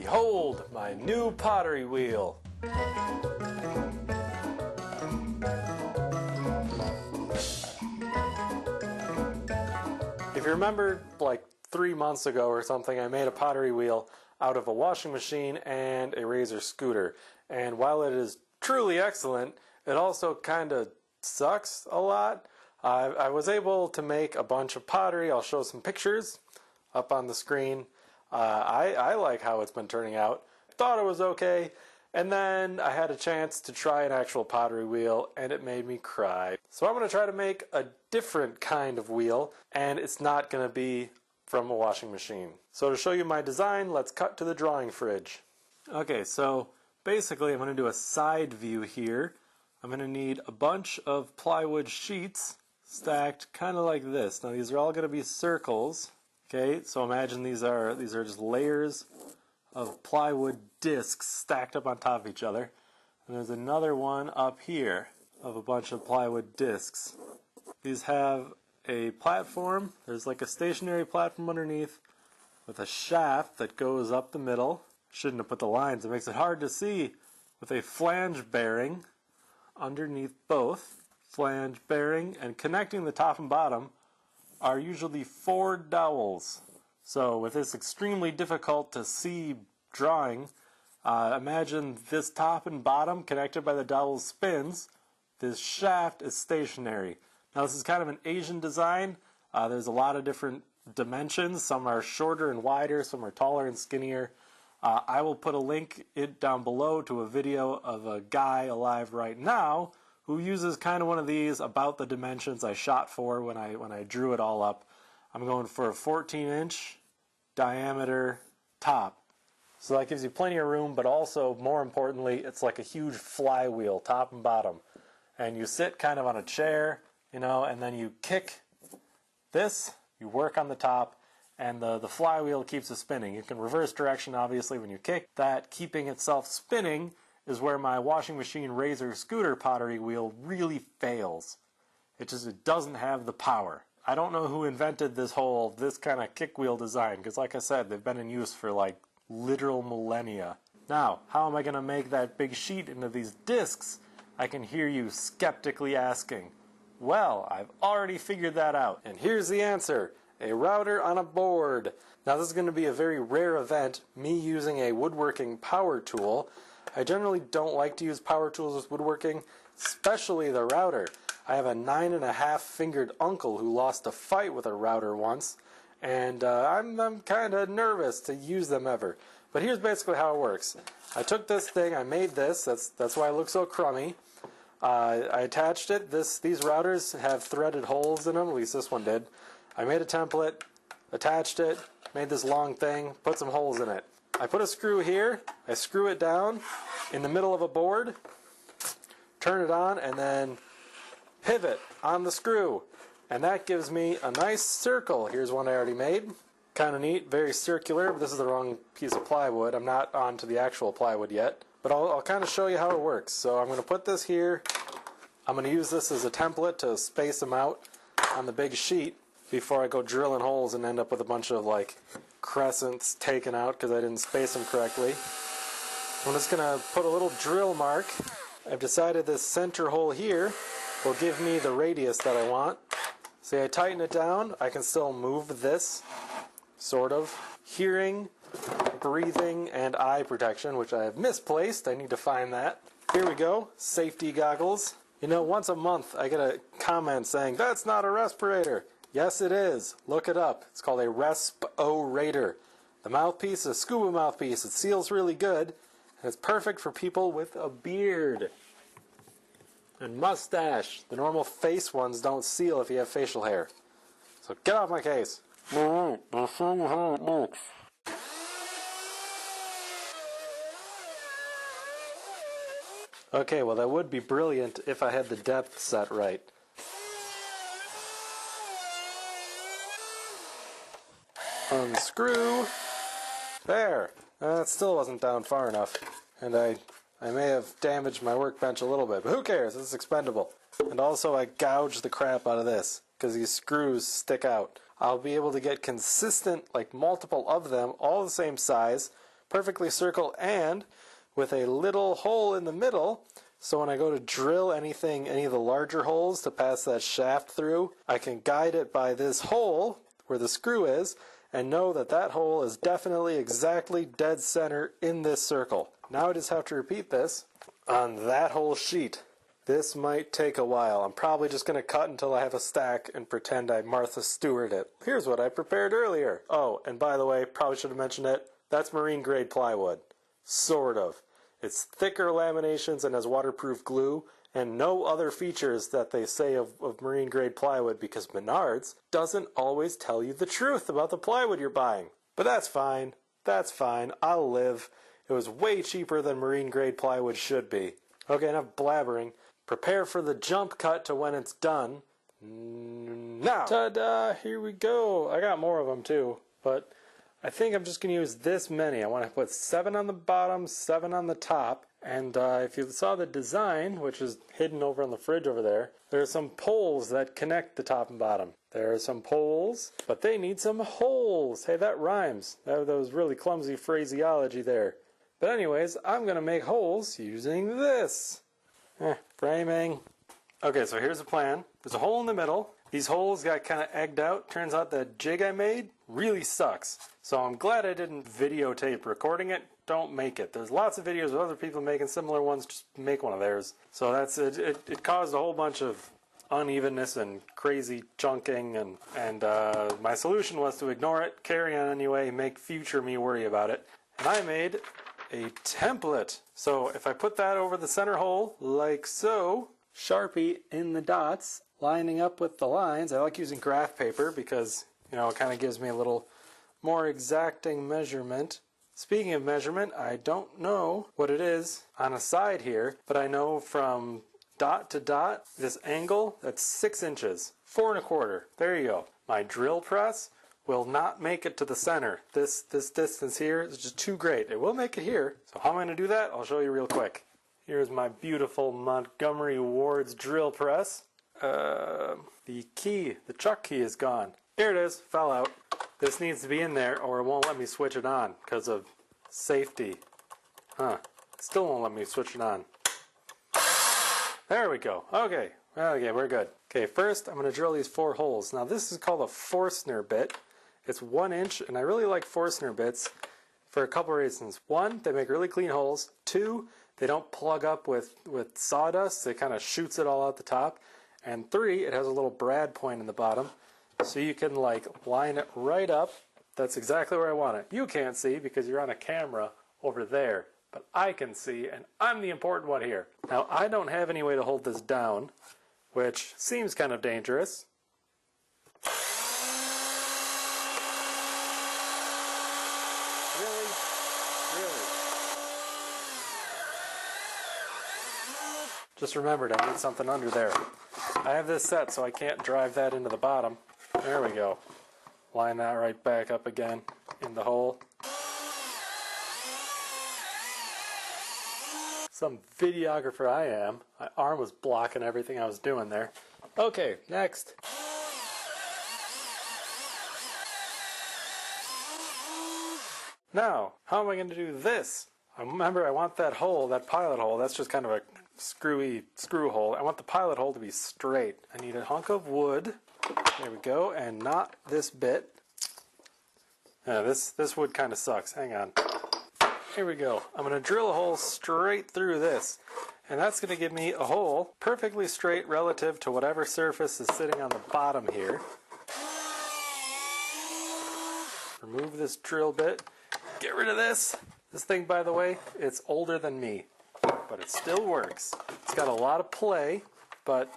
Behold my new pottery wheel. If you remember, like 3 months ago or something, I made a pottery wheel out of a washing machine and a razor scooter. And while it is truly excellent, it also kind of sucks a lot. I was able to make a bunch of pottery. I'll show some pictures up on the screen. I like how it's been turning out. Thought it was okay. And then I had a chance to try an actual pottery wheel and it made me cry. So I'm going to try to make a different kind of wheel, and it's not going to be from a washing machine. So to show you my design, let's cut to the drawing fridge. Okay, so basically I'm going to do a side view here. I'm going to need a bunch of plywood sheets stacked kind of like this. Now these are all going to be circles. Okay, so imagine these are just layers of plywood discs stacked up on top of each other. And there's another one up here of a bunch of plywood discs. These have a platform. There's like a stationary platform underneath with a shaft that goes up the middle. Shouldn't have put the lines. It makes it hard to see. With a flange bearing underneath both. Flange bearing, and connecting the top and bottom are usually 4 dowels. So with this extremely difficult to see drawing, imagine this top and bottom connected by the dowel spins. This shaft is stationary. Now this is kind of an Asian design. There's a lot of different dimensions. Some are shorter and wider, some are taller and skinnier. I will put a link down below to a video of a guy alive right now who uses kind of one of these about the dimensions I shot for when I drew it all up. I'm going for a 14-inch diameter top. So that gives you plenty of room, but also, more importantly, it's like a huge flywheel, top and bottom. And you sit kind of on a chair, you know, and then you kick this, you work on the top, and the flywheel keeps it spinning. You can reverse direction, obviously, when you kick. That keeping itself spinning is where my washing machine razor scooter pottery wheel really fails. It doesn't have the power. I don't know who invented this kind of kick wheel design, because like I said, they've been in use for like literal millennia. Now, how am I going to make that big sheet into these discs? I can hear you skeptically asking. Well, I've already figured that out, and here's the answer. A router on a board. Now this is going to be a very rare event, me using a woodworking power tool. I generally don't like to use power tools with woodworking, especially the router. I have a 9.5 fingered uncle who lost a fight with a router once, and I'm kind of nervous to use them ever. But here's basically how it works. I took this thing, I made this, that's why it looks so crummy. I attached it. These routers have threaded holes in them, at least this one did. I made a template, attached it, made this long thing, put some holes in it. I put a screw here, I screw it down in the middle of a board, turn it on, and then pivot on the screw. And that gives me a nice circle. Here's one I already made. Kind of neat, very circular, but this is the wrong piece of plywood. I'm not on to the actual plywood yet, but I'll kind of show you how it works. So I'm going to put this here. I'm going to use this as a template to space them out on the big sheet before I go drilling holes and end up with a bunch of like crescents taken out because I didn't space them correctly. I'm just going to put a little drill mark. I've decided this center hole here will give me the radius that I want. See, I tighten it down. I can still move this, sort of. Hearing, breathing, and eye protection, which I have misplaced. I need to find that. Here we go. Safety goggles. You know, once a month I get a comment saying, "That's not a respirator." Yes, it is. Look it up. It's called a Resp-O-Rator. The mouthpiece is a scuba mouthpiece. It seals really good, and it's perfect for people with a beard and mustache. The normal face ones don't seal if you have facial hair. So get off my case. Alright, I'll show you how it works. Okay, well that would be brilliant if I had the depth set right. Unscrew. There. That still wasn't down far enough. And I may have damaged my workbench a little bit, but who cares? It's expendable. And also I gouged the crap out of this because these screws stick out. I'll be able to get consistent, like multiple of them, all the same size, perfectly circle and with a little hole in the middle. So when I go to drill anything, any of the larger holes to pass that shaft through, I can guide it by this hole where the screw is and know that that hole is definitely exactly dead center in this circle. Now I just have to repeat this on that whole sheet. This might take a while. I'm probably just going to cut until I have a stack and pretend I Martha Stewart it. Here's what I prepared earlier. Oh, and by the way, probably should have mentioned it, that's marine grade plywood. Sort of. It's thicker laminations and has waterproof glue and no other features that they say of marine grade plywood because Menards doesn't always tell you the truth about the plywood you're buying. But that's fine. That's fine. I'll live. It was way cheaper than marine grade plywood should be. Okay, enough blabbering. Prepare for the jump cut to when it's done. Now! Ta-da! Here we go. I got more of them too, but I think I'm just going to use this many. I want to put 7 on the bottom, 7 on the top. And if you saw the design, which is hidden over on the fridge over there, there are some poles that connect the top and bottom. There are some poles, but they need some holes. Hey, that rhymes. That was really clumsy phraseology there. But anyways, I'm going to make holes using this. Framing. Okay, so here's the plan. There's a hole in the middle. These holes got kind of egged out. Turns out that jig I made really sucks. So I'm glad I didn't videotape recording it. Don't make it. There's lots of videos of other people making similar ones. Just make one of theirs. So that's it. It caused a whole bunch of unevenness and crazy chunking. And my solution was to ignore it, carry on anyway, make future me worry about it. And I made a template. So if I put that over the center hole, like so, Sharpie in the dots, lining up with the lines. I like using graph paper because, you know, it kind of gives me a little more exacting measurement. Speaking of measurement, I don't know what it is on a side here, but I know from dot to dot, this angle, that's 6 inches, 4 1/4. There you go. My drill press will not make it to the center. This distance here is just too great. It will make it here. So how am I going to do that? I'll show you real quick. Here's my beautiful Montgomery Ward's drill press. The chuck key is gone. Here it is, fell out. This needs to be in there or it won't let me switch it on because of safety. Still won't let me switch it on. There we go. Okay, we're good. Okay, first I'm going to drill these 4 holes. Now this is called a Forstner bit. It's 1 inch, and I really like Forstner bits for a couple reasons. 1, they make really clean holes. 2, they don't plug up with sawdust. It kind of shoots it all out the top. And 3, it has a little brad point in the bottom, so you can like line it right up. That's exactly where I want it. You can't see because you're on a camera over there, but I can see, and I'm the important one here. Now, I don't have any way to hold this down, which seems kind of dangerous. Really? Just remembered I need something under there. I have this set so I can't drive that into the bottom. There we go. Line that right back up again in the hole. Some videographer I am. My arm was blocking everything I was doing there. Okay, next. Now, how am I going to do this? Remember, I want that hole, that pilot hole, that's just kind of a screw hole. I want the pilot hole to be straight. I need a hunk of wood. There we go, and not this bit. This wood kind of sucks. Hang on. Here we go. I'm going to drill a hole straight through this. And that's going to give me a hole perfectly straight relative to whatever surface is sitting on the bottom here. Remove this drill bit. Get rid of this. This thing, by the way, it's older than me, but it still works. It's got a lot of play, but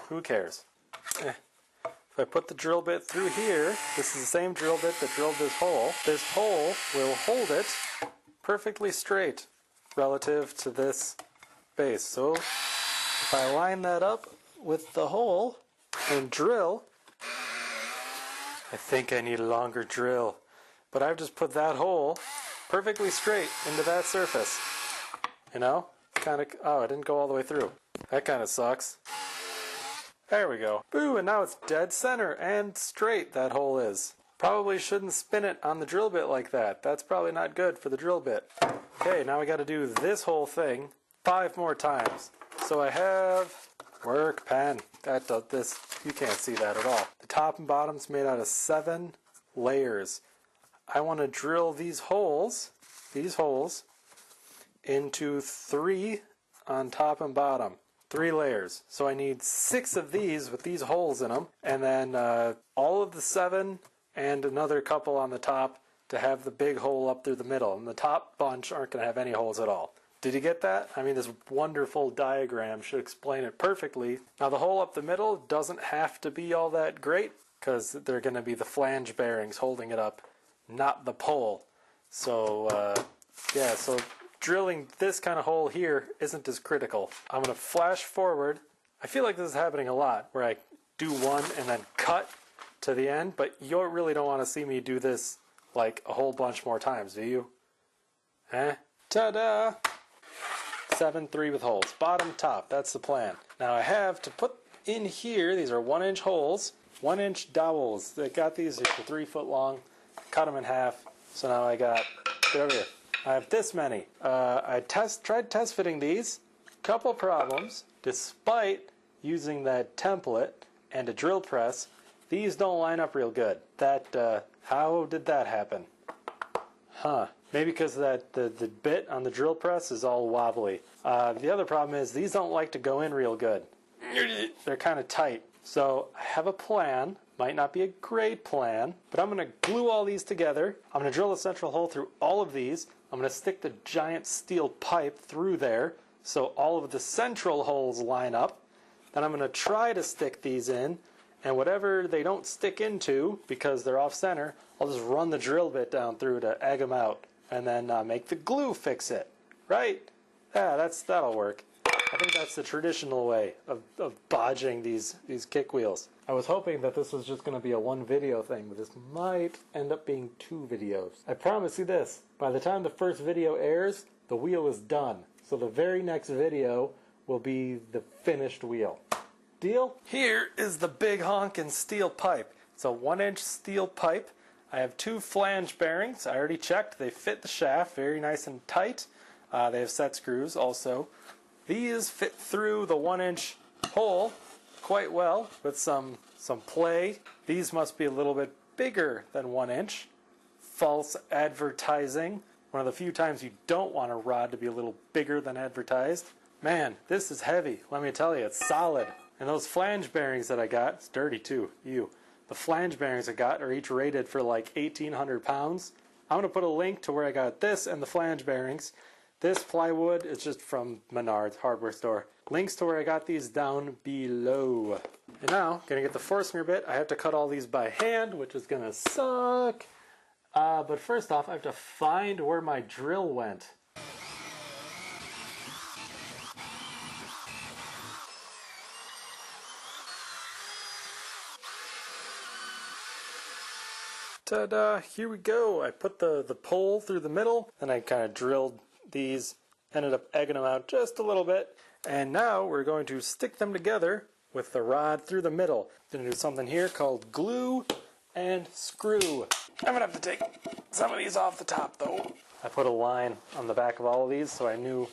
who cares? If I put the drill bit through here, this is the same drill bit that drilled this hole. This hole will hold it perfectly straight relative to this base. So if I line that up with the hole and drill, I think I need a longer drill, but I've just put that hole perfectly straight into that surface. You know? Kind of, oh, it didn't go all the way through. That kind of sucks. There we go. Boo, and now it's dead center and straight, that hole is. Probably shouldn't spin it on the drill bit like that. That's probably not good for the drill bit. Okay, now we got to do this whole thing 5 more times. So I have work pen. This, you can't see that at all. The top and bottom's made out of 7 layers. I want to drill these holes into 3 on top and bottom. 3 layers. So I need 6 of these with these holes in them, and then all of the 7 and another couple on the top to have the big hole up through the middle. And the top bunch aren't going to have any holes at all. Did you get that? I mean, this wonderful diagram should explain it perfectly. Now, the hole up the middle doesn't have to be all that great because they're going to be the flange bearings holding it up, not the pole. So, yeah, so drilling this kind of hole here isn't as critical. I'm going to flash forward. I feel like this is happening a lot, where I do one and then cut to the end, but you really don't want to see me do this like a whole bunch more times, do you? Eh? Ta-da! 7 3 with holes. Bottom, top. That's the plan. Now I have to put in here, these are 1-inch holes, 1-inch dowels. They got these, they're 3 foot long. Cut them in half. So now I got, get over here. I have this many. I tried test fitting these. Couple problems. Despite using that template and a drill press, these don't line up real good. How did that happen? Huh. Maybe because the bit on the drill press is all wobbly. The other problem is these don't like to go in real good. They're kind of tight. So I have a plan. Might not be a great plan, but I'm going to glue all these together. I'm going to drill a central hole through all of these. I'm going to stick the giant steel pipe through there so all of the central holes line up. Then I'm going to try to stick these in, and whatever they don't stick into, because they're off center, I'll just run the drill bit down through to egg them out, and then make the glue fix it. Right? Yeah, that'll work. I think that's the traditional way of bodging these kick wheels. I was hoping that this was just going to be a 1 video thing, but this might end up being 2 videos. I promise you this, by the time the first video airs, the wheel is done. So the very next video will be the finished wheel. Deal? Here is the big honkin' steel pipe. It's a 1-inch steel pipe. I have 2 flange bearings. I already checked. They fit the shaft very nice and tight. They have set screws also. These fit through the 1-inch hole quite well with some play. These must be a little bit bigger than 1 inch. False advertising. One of the few times you don't want a rod to be a little bigger than advertised. Man, this is heavy. Let me tell you, it's solid. And those flange bearings that I got, it's dirty too, the flange bearings I got are each rated for like 1,800 pounds. I'm going to put a link to where I got this and the flange bearings. This plywood is just from Menard's hardware store. Links to where I got these down below. And now, going to get the Forstner bit. I have to cut all these by hand, which is going to suck. But first off, I have to find where my drill went. Ta-da! Here we go. I put the pole through the middle, and I kind of drilled these, ended up egging them out just a little bit, and now we're going to stick them together with the rod through the middle. Going to do something here called glue and screw. I'm going to have to take some of these off the top though. I put a line on the back of all of these so I knew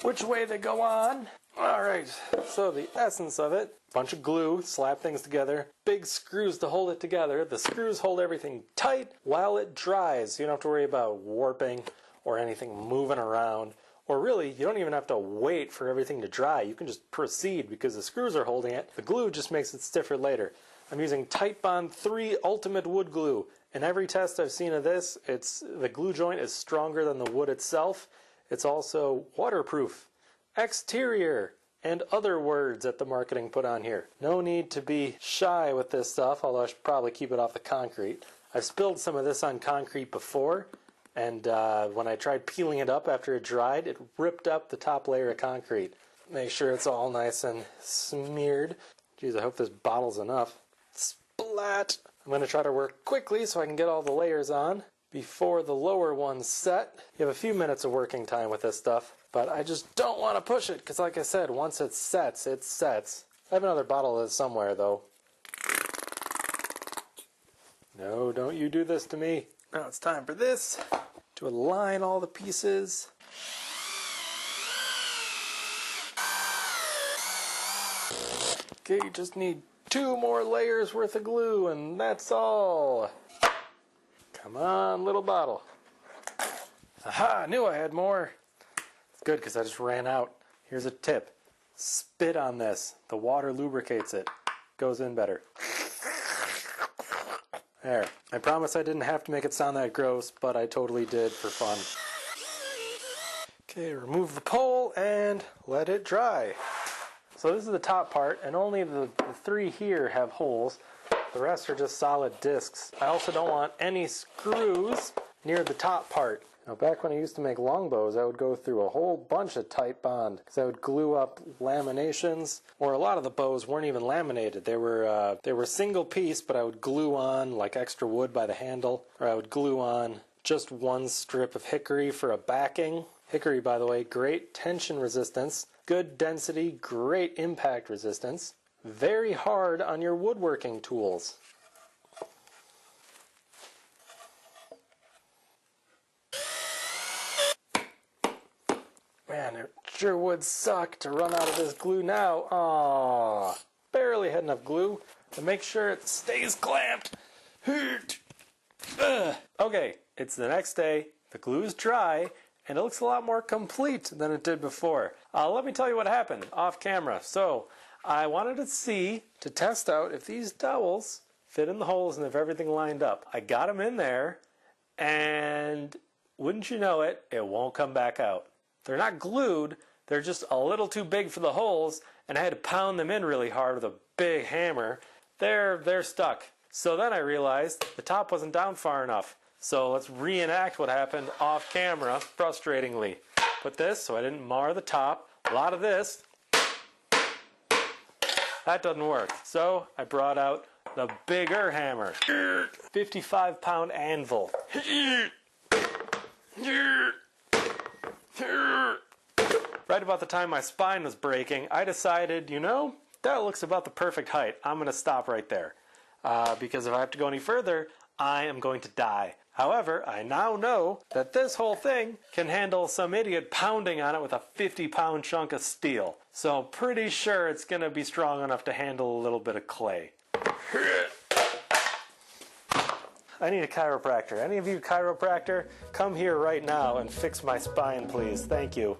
which way they go on. Alright, so the essence of it, bunch of glue, slap things together, big screws to hold it together. The screws hold everything tight while it dries. You don't have to worry about warping or anything moving around. Or really, you don't even have to wait for everything to dry. You can just proceed because the screws are holding it. The glue just makes it stiffer later. I'm using Titebond 3 Ultimate Wood Glue. In every test I've seen of this, the glue joint is stronger than the wood itself. It's also waterproof, exterior, and other words that the marketing put on here. No need to be shy with this stuff, although I should probably keep it off the concrete. I've spilled some of this on concrete before. And when I tried peeling it up after it dried, it ripped up the top layer of concrete. Make sure it's all nice and smeared. Geez, I hope this bottle's enough. Splat! I'm going to try to work quickly so I can get all the layers on before the lower one's set. You have a few minutes of working time with this stuff, but I just don't want to push it because, like I said, once it sets, it sets. I have another bottle of this somewhere, though. No, don't you do this to me. Now it's time for this, to align all the pieces. Okay, you just need 2 more layers worth of glue and that's all. Come on, little bottle. Aha, I knew I had more. It's good because I just ran out. Here's a tip. Spit on this. The water lubricates it. Goes in better. There. I promise I didn't have to make it sound that gross, but I totally did for fun. Okay, remove the pole and let it dry. So this is the top part, and only the 3 here have holes. The rest are just solid discs. I also don't want any screws near the top part. Now, back when I used to make longbows, I would go through a whole bunch of tight bond because I would glue up laminations, or a lot of the bows weren't even laminated. They were single piece, but I would glue on like extra wood by the handle, or I would glue on just 1 strip of hickory for a backing. Hickory, by the way, great tension resistance, good density, great impact resistance, very hard on your woodworking tools. Man, it sure would suck to run out of this glue now. Aww, barely had enough glue to make sure it stays clamped. Okay, it's the next day, the glue's dry, and it looks a lot more complete than it did before. Let me tell you what happened off camera. So, I wanted to test out if these dowels fit in the holes and if everything lined up. I got them in there, and wouldn't you know it, it won't come back out. They're not glued, they're just a little too big for the holes, and I had to pound them in really hard with a big hammer. They're stuck. So then I realized the top wasn't down far enough. So let's reenact what happened off camera, frustratingly. Put this so I didn't mar the top. A lot of this. That doesn't work. So I brought out the bigger hammer. 55-pound anvil. Right about the time my spine was breaking, I decided, you know, that looks about the perfect height. I'm going to stop right there. Because if I have to go any further, I am going to die. However, I now know that this whole thing can handle some idiot pounding on it with a 50-pound chunk of steel. So pretty sure it's going to be strong enough to handle a little bit of clay. I need a chiropractor. Any of you chiropractor, come here right now and fix my spine, please. Thank you.